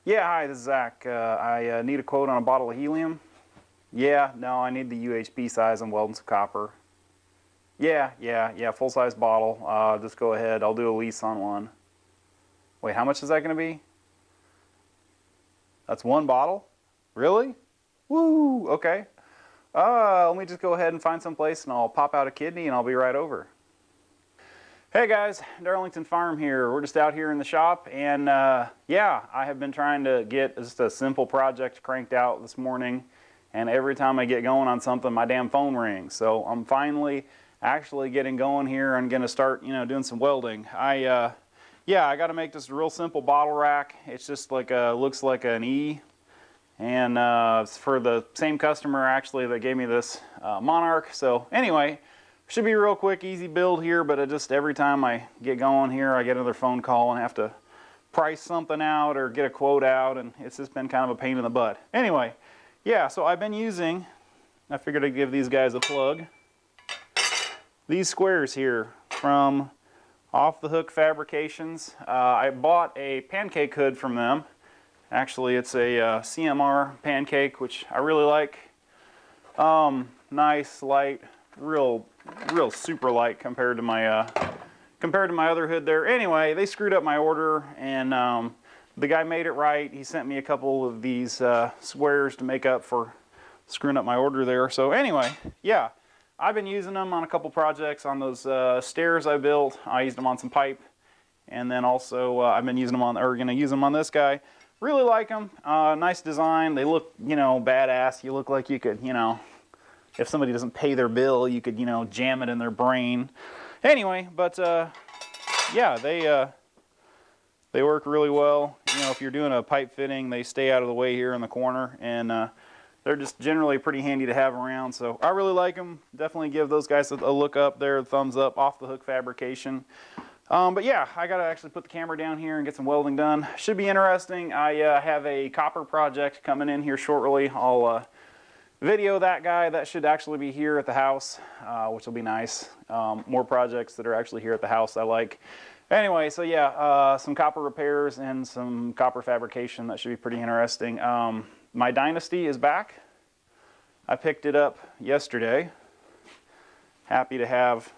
Yeah, hi, this is Zach. I need a quote on a bottle of helium. Yeah, no, I need the UHP size and welding some copper. Yeah, full-size bottle. Just go ahead. I'll do a lease on one. Wait, how much is that going to be? That's one bottle? Really? Woo, okay. Let me just go ahead and find some place and I'll pop out a kidney and I'll be right over. Hey guys, Darlington Farm here. We're just out here in the shop and yeah, I have been trying to get just a simple project cranked out this morning, and every time I get going on something my damn phone rings. So I'm finally actually getting going here. I'm going to start, doing some welding. I got to make this real simple bottle rack. It's just like looks like an E, and it's for the same customer actually that gave me this Monarch. So anyway, should be a real quick, easy build here, but just every time I get going here, I get another phone call and have to price something out or get a quote out, and it's just been kind of a pain in the butt. Anyway, yeah, so I've been using, I figured I'd give these guys a plug, these squares here from Off the Hook Fabrications. I bought a pancake hood from them. Actually, it's a CMR pancake, which I really like. Nice, light, real super light compared to my other hood there. Anyway, they screwed up my order, and the guy made it right. He sent me a couple of these squares to make up for screwing up my order there. So anyway, yeah, I've been using them on a couple projects. On those stairs I built, I used them on some pipe, and then also I've been using them on, or gonna use them on this guy. Really like them. Nice design. They look, badass. You look like you could, if somebody doesn't pay their bill, you could, jam it in their brain. Anyway, but yeah, they work really well. If you're doing a pipe fitting, they stay out of the way here in the corner, and they're just generally pretty handy to have around. So I really like them. Definitely give those guys a look up there, thumbs up, Off the Hook Fabrication. But yeah, I gotta actually put the camera down here and get some welding done. Should be interesting. I have a copper project coming in here shortly. I'll video that guy. That should actually be here at the house, which will be nice. More projects that are actually here at the house I like. Anyway, so yeah, some copper repairs and some copper fabrication. That should be pretty interesting. My Dynasty is back. I picked it up yesterday. Happy to have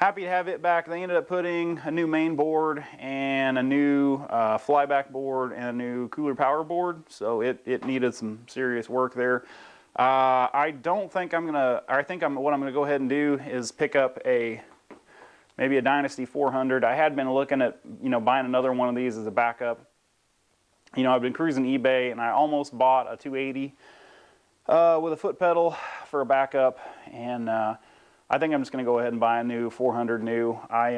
it back. They ended up putting a new main board and a new flyback board and a new cooler power board. So it needed some serious work there. I think what I'm gonna go ahead and do is pick up maybe a Dynasty 400. I had been looking at, buying another one of these as a backup. I've been cruising eBay and I almost bought a 280 with a foot pedal for a backup, and I think I'm just gonna go ahead and buy a new 400 new. I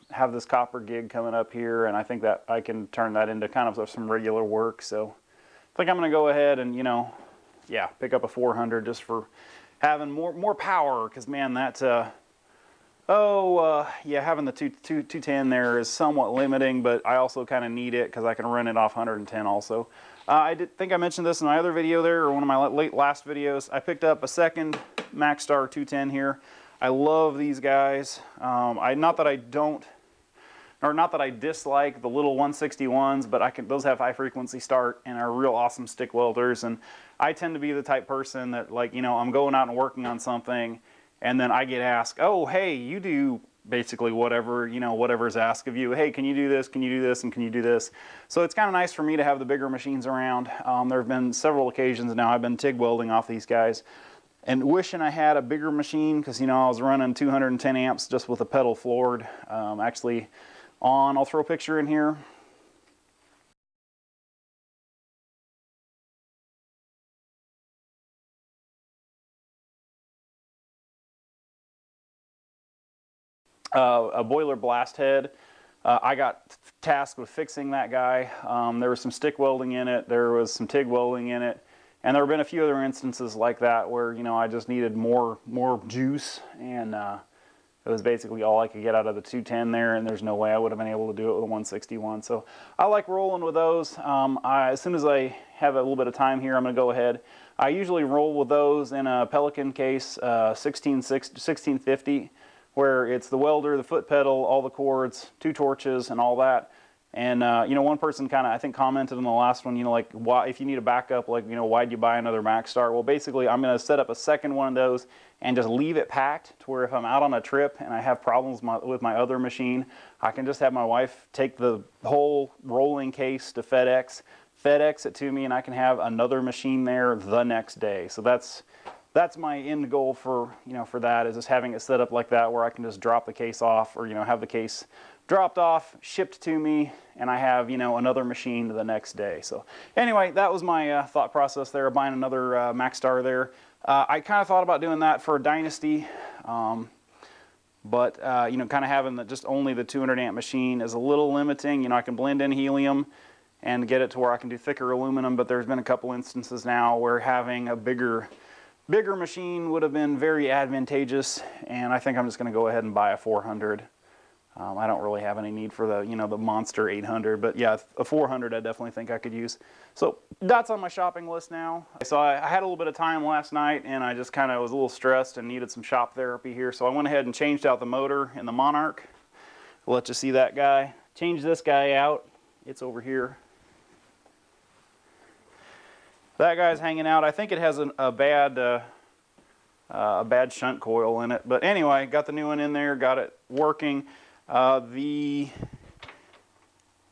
have this copper gig coming up here, and I think that I can turn that into kind of some regular work. So I think I'm gonna go ahead and, yeah, pick up a 400 just for having more power, because man, having the 210 there is somewhat limiting, but I also kind of need it because I can run it off 110 also. I think I mentioned this in my other video there, or one of my last videos. I picked up a second Maxstar 210 here. I love these guys. Not that I dislike the little 161s, but those have high frequency start and are real awesome stick welders. And I tend to be the type person that, I'm going out and working on something, and then I get asked, oh, hey, you do basically whatever's asked of you. Hey, can you do this? Can you do this? And can you do this? So it's kind of nice for me to have the bigger machines around. There have been several occasions now I've been TIG welding off these guys, and wishing I had a bigger machine, because I was running 210 amps just with a pedal floored. I'll throw a picture in here. A boiler blast head. I got tasked with fixing that guy. There was some stick welding in it, there was some TIG welding in it, and there have been a few other instances like that where I just needed more juice, and it was basically all I could get out of the 210 there, and there's no way I would have been able to do it with a 161. So I like rolling with those. As soon as I have a little bit of time here, I'm going to go ahead. I usually roll with those in a Pelican case, 1650, where it's the welder, the foot pedal, all the cords, 2 torches, and all that. And you know, one person kind of, I think, commented on the last one, you know, like, why, if you need a backup, like, you know, why'd you buy another MaxStar? Well, basically, I'm going to set up a second one of those and just leave it packed to where if I'm out on a trip and I have problems with my other machine, I can just have my wife take the whole rolling case to FedEx it to me, and I can have another machine there the next day. So that's my end goal for, you know, for that, is just having it set up like that where I can just drop the case off, or, you know, have the case dropped off, shipped to me, and I have, you know, another machine the next day. So anyway, that was my thought process there, buying another MaxStar there. I kind of thought about doing that for a Dynasty, but you know, kind of having just only the 200 amp machine is a little limiting. You know, I can blend in helium and get it to where I can do thicker aluminum, but there's been a couple instances now where having a bigger machine would have been very advantageous, and I think I'm just going to go ahead and buy a 400. I don't really have any need for the, you know, the monster 800, but yeah, a 400 I definitely think I could use. So that's on my shopping list now. So I had a little bit of time last night, and I just kind of was a little stressed and needed some shop therapy here. So I went ahead and changed out the motor in the Monarch. I'll let you see that guy. Change this guy out. It's over here. That guy's hanging out. I think it has a bad shunt coil in it. But anyway, got the new one in there, got it working. The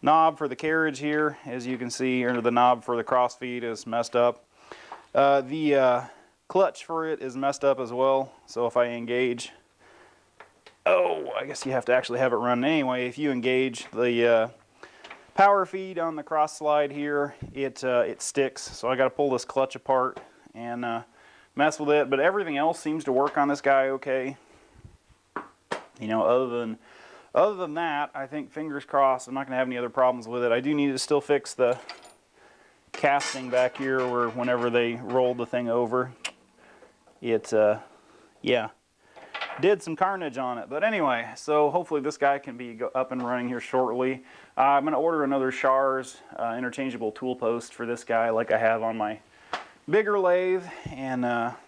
knob for the carriage here, as you can see, or the knob for the crossfeed is messed up. The clutch for it is messed up as well. So if I engage, I guess you have to actually have it run anyway. If you engage the power feed on the cross slide here, it sticks. So I got to pull this clutch apart and mess with it. But everything else seems to work on this guy okay. You know, other than that, I think, fingers crossed, I'm not going to have any other problems with it. I do need to still fix the casting back here, where whenever they rolled the thing over, it, yeah, did some carnage on it. But anyway, so hopefully this guy can be up and running here shortly. I'm going to order another Schar's interchangeable tool post for this guy, like I have on my bigger lathe, and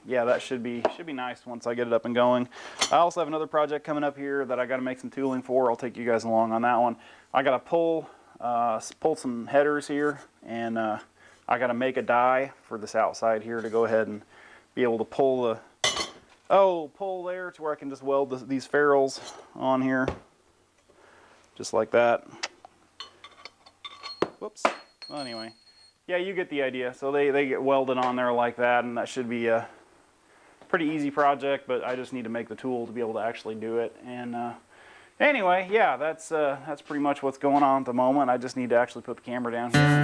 yeah, that should be nice once I get it up and going. I also have another project coming up here that I got to make some tooling for. I'll take you guys along on that one. I got to pull some headers here, and I got to make a die for this outside here to go ahead and be able to pull there to where I can just weld these ferrules on here, just like that. Whoops. Well, anyway. Yeah, you get the idea. So they get welded on there like that, and that should be a pretty easy project, but I just need to make the tool to be able to actually do it. And anyway, yeah, that's pretty much what's going on at the moment. I just need to actually put the camera down here.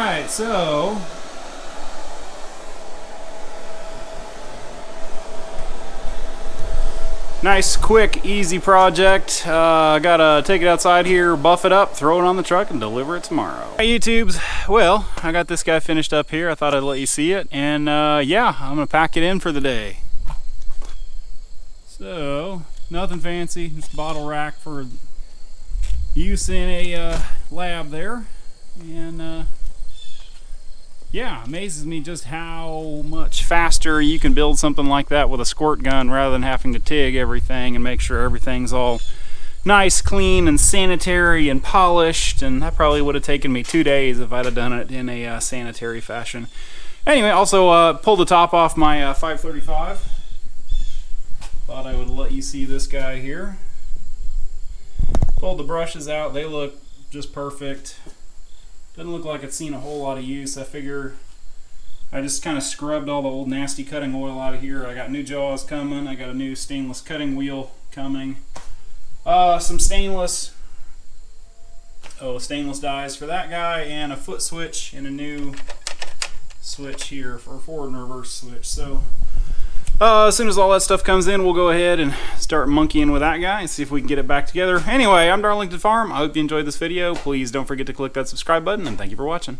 Alright, so nice, quick, easy project. Gotta take it outside here, buff it up, throw it on the truck, and deliver it tomorrow. Hey YouTubes, well, I got this guy finished up here. I thought I'd let you see it, and yeah, I'm gonna pack it in for the day. So, nothing fancy, just a bottle rack for use in a lab there. And yeah, amazes me just how much faster you can build something like that with a squirt gun rather than having to TIG everything and make sure everything's all nice, clean, and sanitary and polished. And that probably would have taken me 2 days if I'd have done it in a sanitary fashion. Anyway, also pulled the top off my 535. Thought I would let you see this guy here. Pulled the brushes out, they look just perfect. Doesn't look like it's seen a whole lot of use. I figure I just kind of scrubbed all the old nasty cutting oil out of here. I got new jaws coming. I got a new stainless cutting wheel coming. Some stainless dies for that guy, and a foot switch and a new switch here for a forward and reverse switch. So as soon as all that stuff comes in, we'll go ahead and start monkeying with that guy and see if we can get it back together. Anyway, I'm Darlington Farm. I hope you enjoyed this video. Please don't forget to click that subscribe button, and thank you for watching.